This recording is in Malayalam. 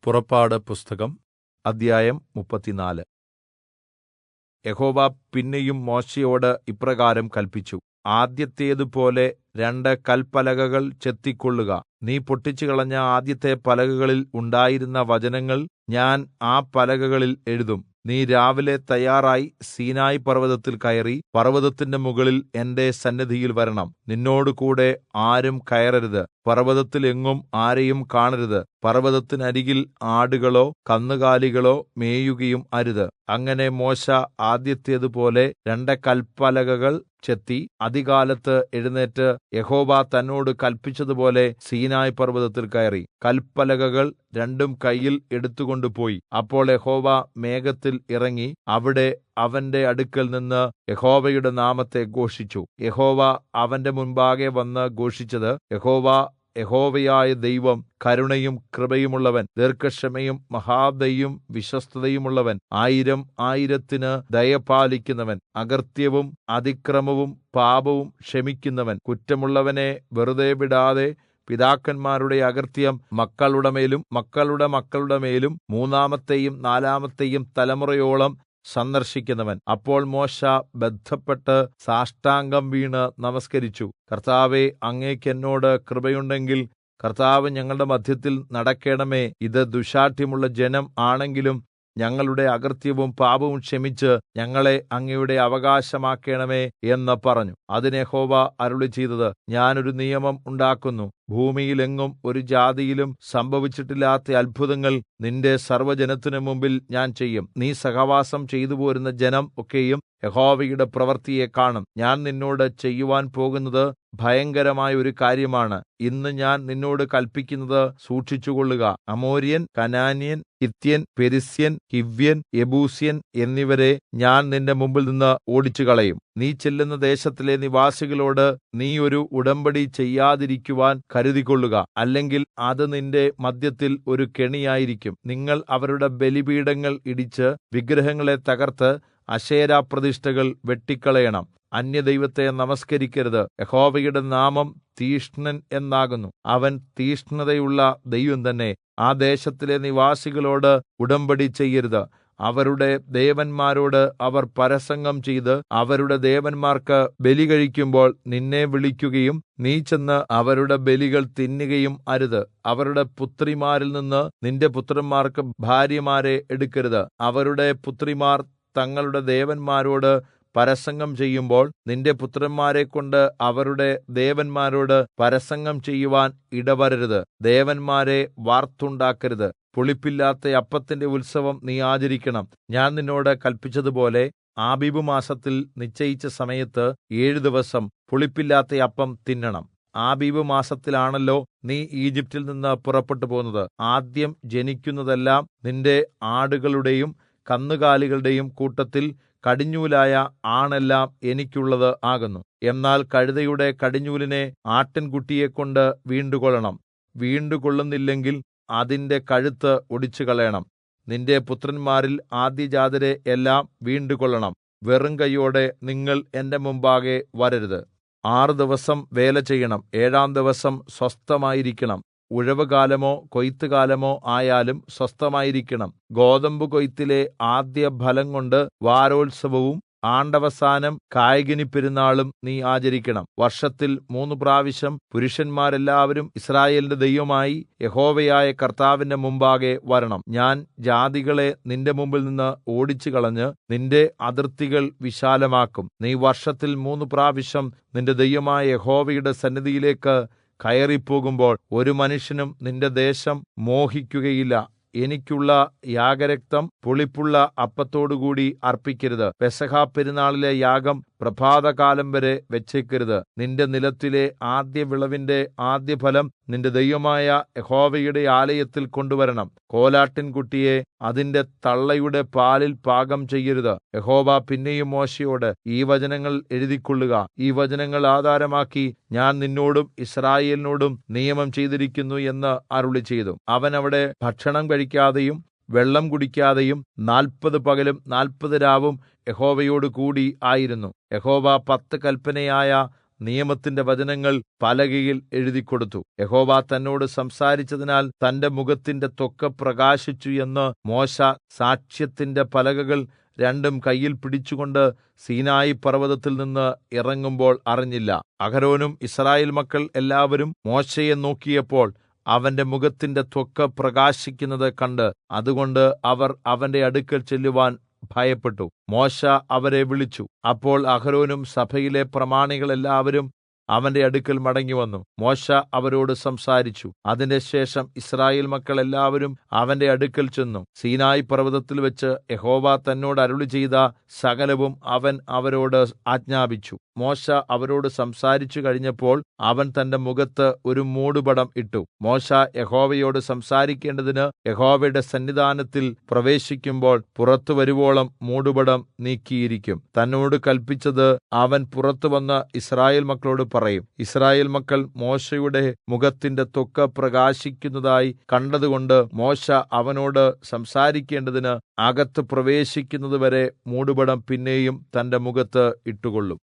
പുറപ്പാട് പുസ്തകം അദ്ധ്യായം 34. യഹോവ പിന്നെയും മോശെയോട് ഇപ്രകാരം കല്പിച്ചു. ആദ്യത്തേതുപോലെ 2 കല്പലകകൾ ചെത്തിക്കൊള്ളുക. നീ പൊട്ടിച്ചുകളഞ്ഞ ആദ്യത്തെ പലകകളിൽ ഉണ്ടായിരുന്ന വചനങ്ങൾ ഞാൻ ആ പലകകളിൽ എഴുതും. നീ രാവിലെ തയ്യാറായി സീനായി പർവ്വതത്തിൽ കയറി പർവ്വതത്തിന്റെ മുകളിൽ എന്റെ സന്നിധിയിൽ വരണം. നിന്നോടുകൂടെ ആരും കയറരുത്. പർവ്വതത്തിൽ എങ്ങും ആരെയും കാണരുത്. പർവ്വതത്തിനരികിൽ ആടുകളോ കന്നുകാലികളോ മേയുകയും അരുത്. അങ്ങനെ മോശെ ആദ്യത്തേതുപോലെ 2 കല്പലകകൾ ചെത്തി അതികാലത്ത് എഴുന്നേറ്റ് യഹോവ തന്നോട് കല്പിച്ചതുപോലെ സീനായി പർവ്വതത്തിൽ കയറി കല്പലകകൾ 2 കയ്യിൽ എടുത്തുകൊണ്ടുപോയി. അപ്പോൾ യഹോവ മേഘത്തിൽ ഇറങ്ങി അവിടെ അവന്റെ അടുക്കൽ നിന്ന് യഹോവയുടെ നാമത്തെ ഘോഷിച്ചു. യഹോവ അവന്റെ മുൻപാകെ വന്ന് ഘോഷിച്ചത്: യഹോവയായ ദൈവം കരുണയും കൃപയുമുള്ളവൻ, ദീർഘക്ഷമയും മഹാദയയും വിശ്വസ്തതയുമുള്ളവൻ, 1000 ദയ പാലിക്കുന്നവൻ, അകൃത്യവും അതിക്രമവും പാപവും ക്ഷമിക്കുന്നവൻ, കുറ്റമുള്ളവനെ വെറുതെ വിടാതെ പിതാക്കന്മാരുടെ അകൃത്യം മക്കളുടെ മേലും മക്കളുടെ മക്കളുടെ മേലും 3-ാമത്തെയും 4-ാമത്തെയും തലമുറയോളം സന്ദർശിക്കുന്നവൻ. അപ്പോൾ മോശെ ബദ്ധപ്പെട്ട് സാഷ്ടാംഗം വീണ് നമസ്കരിച്ചു. കർത്താവേ, അങ്ങേക്ക് എന്നോട് കൃപയുണ്ടെങ്കിൽ കർത്താവ് ഞങ്ങളുടെ മദ്ധ്യത്തിൽ നടക്കേണമേ. ഇത് ദുശ്ശാഠ്യമുള്ള ജനം ആണെങ്കിലും ഞങ്ങളുടെ അകൃത്യവും പാപവും ക്ഷമിച്ച് ഞങ്ങളെ അങ്ങയുടെ അവകാശമാക്കണമേ എന്ന് പറഞ്ഞു. അതിന് യഹോവ അരുളിച്ചെയ്തത്: ഞാൻ ഒരു നിയമം ഉണ്ടാക്കുന്നു. ഭൂമിയിലെങ്ങും ഒരു ജാതിയിലും സംഭവിച്ചിട്ടില്ലാത്ത അത്ഭുതങ്ങൾ നിന്റെ സർവ്വജനത്തിനു മുമ്പിൽ ഞാൻ ചെയ്യും. നീ സഹവാസം ചെയ്തുപോരുന്ന ജനം ഒക്കെയും യഹോവയുടെ പ്രവൃത്തിയെ കാണും. ഞാൻ നിന്നോട് ചെയ്യുവാൻ പോകുന്നത് ഭയങ്കരമായ ഒരു കാര്യമാണ്. ഇന്ന് ഞാൻ നിന്നോട് കല്പിക്കുന്നത് സൂക്ഷിച്ചുകൊള്ളുക. അമോര്യൻ, കനാന്യൻ, ഹിത്യൻ, പെരിസ്യൻ, ഹിവ്യൻ, യെബൂസ്യൻ എന്നിവരെ ഞാൻ നിന്റെ മുമ്പിൽ നിന്ന് ഓടിച്ചുകളയും. നീ ചെല്ലുന്ന ദേശത്തിലെ നിവാസികളോട് നീ ഒരു ഉടമ്പടി ചെയ്യാതിരിക്കുവാൻ കരുതിക്കൊള്ളുക. അല്ലെങ്കിൽ അത് നിന്റെ മദ്ധ്യത്തിൽ ഒരു കെണിയായിരിക്കും. നിങ്ങൾ അവരുടെ ബലിപീഠങ്ങൾ ഇടിച്ച് വിഗ്രഹങ്ങളെ തകർത്ത് അശേരാപ്രതിഷ്ഠകൾ വെട്ടിക്കളയണം. അന്യദൈവത്തെ നമസ്കരിക്കരുത്. യഹോവയുടെ നാമം തീക്ഷ്ണൻ എന്നാകുന്നു. അവൻ തീക്ഷ്ണതയുള്ള ദൈവം തന്നെ. ആ ദേശത്തിലെ നിവാസികളോട് ഉടമ്പടി ചെയ്യരുത്. അവരുടെ ദേവന്മാരോട് അവർ പരസംഗം ചെയ്ത് അവരുടെ ദേവന്മാർക്ക് ബലി കഴിക്കുമ്പോൾ നിന്നെ വിളിക്കുകയും നീ ചെന്ന് അവരുടെ ബലികൾ തിന്നുകയും അരുത്. അവരുടെ പുത്രിമാരിൽ നിന്ന് നിന്റെ പുത്രന്മാർക്ക് ഭാര്യമാരെ എടുക്കരുത്. അവരുടെ പുത്രിമാർ തങ്ങളുടെ ദേവന്മാരോട് പരസംഗം ചെയ്യുമ്പോൾ നിന്റെ പുത്രന്മാരെക്കൊണ്ട് അവരുടെ ദേവന്മാരോട് പരസംഗം ചെയ്യുവാൻ ഇടവരരുത്. ദേവന്മാരെ വാർത്തുണ്ടാക്കരുത്. പുളിപ്പില്ലാത്ത അപ്പത്തിന്റെ ഉത്സവം നീ ആചരിക്കണം. ഞാൻ നിന്നോട് കല്പിച്ചതുപോലെ ആബീബ് മാസത്തിൽ നിശ്ചയിച്ച സമയത്ത് 7 ദിവസം പുളിപ്പില്ലാത്ത അപ്പം തിന്നണം. ആബീബ് മാസത്തിലാണല്ലോ നീ ഈജിപ്റ്റിൽ നിന്ന് പുറപ്പെട്ടു പോന്നത്. ആദ്യം ജനിക്കുന്നതെല്ലാം നിന്റെ ആടുകളുടെയും കന്നുകാലികളുടെയും കൂട്ടത്തിൽ കടിഞ്ഞൂലായ ആണെല്ലാം എനിക്കുള്ളത് ആകുന്നു. എന്നാൽ കഴുതയുടെ കടിഞ്ഞൂലിനെ ആട്ടിൻകുട്ടിയെക്കൊണ്ട് വീണ്ടുകൊള്ളണം. വീണ്ടുകൊള്ളുന്നില്ലെങ്കിൽ അതിന്റെ കഴുത്ത് ഒടിച്ചുകളയണം. നിന്റെ പുത്രന്മാരിൽ ആദ്യജാതരെ എല്ലാം വീണ്ടുകൊള്ളണം. വെറും കൈയോടെ നിങ്ങൾ എന്റെ മുമ്പാകെ വരരുത്. 6 ദിവസം വേല ചെയ്യണം. 7-ാം ദിവസം സ്വസ്ഥമായിരിക്കണം. ഉഴവുകാലമോ കൊയ്ത്തുകാലമോ ആയാലും സ്വസ്ഥമായിരിക്കണം. ഗോതമ്പ് കൊയ്ത്തിലെ ആദ്യ ഫലം കൊണ്ട് വാരോത്സവവും ആണ്ടവസാനം കായ്കനി പെരുന്നാളും നീ ആചരിക്കണം. വർഷത്തിൽ 3 പ്രാവശ്യം പുരുഷന്മാരെല്ലാവരും യിസ്രായേലിന്റെ ദൈവമായി യഹോവയായ കർത്താവിന്റെ മുമ്പാകെ വരണം. ഞാൻ ജാതികളെ നിന്റെ മുമ്പിൽ നിന്ന് ഓടിച്ചുകളഞ്ഞ് നിന്റെ അതിർത്തികൾ വിശാലമാക്കും. നീ വർഷത്തിൽ 3 പ്രാവശ്യം നിന്റെ ദൈവമായ യഹോവയുടെ സന്നിധിയിലേക്ക് കയറിപ്പോകുമ്പോൾ ഒരു മനുഷ്യനും നിന്റെ ദേശം മോഹിക്കുകയില്ല. എനിക്കുള്ള യാഗരക്തം പുളിപ്പുള്ള അപ്പത്തോടുകൂടി അർപ്പിക്കരുത്. പെസഹ പെരുന്നാളിലെ യാഗം പ്രഭാതകാലം വരെ വെച്ചേക്കരുത്. നിന്റെ നിലത്തിലെ ആദ്യ വിളവിന്റെ ആദ്യഫലം നിന്റെ ദൈവമായ യഹോവയുടെ ആലയത്തിൽ കൊണ്ടുവരണം. കോലാട്ടിൻകുട്ടിയെ അതിന്റെ തള്ളയുടെ പാലിൽ പാകം ചെയ്യരുത്. യഹോവ പിന്നെയും മോശെയോട് ഈ വചനങ്ങൾ എഴുതിക്കൊള്ളുക. ഈ വചനങ്ങൾ ആധാരമാക്കി ഞാൻ നിന്നോടും യിസ്രായേലിനോടും നിയമം ചെയ്തിരിക്കുന്നു എന്ന് അരുളിച്ചെയ്തു. അവൻ അവിടെ ഭക്ഷണം കഴിക്കാതെയും വെള്ളം കുടിക്കാതെയും 40 പകലും 40 രാവും യഹോവയോട് കൂടി ആയിരുന്നു. യഹോവ 10 കല്പനയായ നിയമത്തിന്റെ വചനങ്ങൾ പലകയിൽ എഴുതിക്കൊടുത്തു. യഹോവ തന്നോട് സംസാരിച്ചതിനാൽ തന്റെ മുഖത്തിന്റെ ത്വക്ക് പ്രകാശിച്ചു എന്ന് മോശെ സാക്ഷ്യത്തിന്റെ പലകകൾ രണ്ടും കയ്യിൽ പിടിച്ചുകൊണ്ട് സീനായി പർവ്വതത്തിൽ നിന്ന് ഇറങ്ങുമ്പോൾ അറിഞ്ഞില്ല. അഹരോനും യിസ്രായേൽ മക്കൾ എല്ലാവരും മോശെയെ നോക്കിയപ്പോൾ അവന്റെ മുഖത്തിന്റെ ത്വക്ക് പ്രകാശിക്കുന്നത് കണ്ട്, അതുകൊണ്ട് അവർ അവന്റെ അടുക്കൽ ചെല്ലുവാൻ ഭയപ്പെട്ടു. മോശെ അവരെ വിളിച്ചു. അപ്പോൾ അഹരോനും സഭയിലെ പ്രമാണികൾ എല്ലാവരും അവന്റെ അടുക്കൽ മടങ്ങിവന്നു. മോശെ അവരോട് സംസാരിച്ചു. അതിൻറെശേഷം യിസ്രായേൽ മക്കൾ എല്ലാവരും അവന്റെ അടുക്കൽ ചെന്നു. സീനായി പർവ്വതത്തിൽ വെച്ച് യഹോവ തന്നോട് അരുളിച്ചെയ്ത സകലവും അവൻ അവരോട് ആജ്ഞാപിച്ചു. മോശെ അവരോട് സംസാരിച്ചു കഴിഞ്ഞപ്പോൾ അവൻ തന്റെ മുഖത്ത് ഒരു മൂടുപടം ഇട്ടു. മോശെ യഹോവയോട് സംസാരിക്കേണ്ടതിന് യഹോവയുടെ സന്നിധാനത്തിൽ പ്രവേശിക്കുമ്പോൾ പുറത്തു വരുവോളം മൂടുപടം നീക്കിയിരിക്കും. തന്നോട് കല്പിച്ചത് അവൻ പുറത്തു വന്ന് യിസ്രായേൽ മക്കളോട് പറയും. യിസ്രായേൽ മക്കൾ മോശെയുടെ മുഖത്തിന്റെ ത്വക്ക് പ്രകാശിക്കുന്നതായി കണ്ടതുകൊണ്ട് മോശെ അവനോട് സംസാരിക്കേണ്ടതിന് അകത്ത് പ്രവേശിക്കുന്നതുവരെ മൂടുപടം പിന്നെയും തന്റെ മുഖത്ത് ഇട്ടുകൊള്ളും.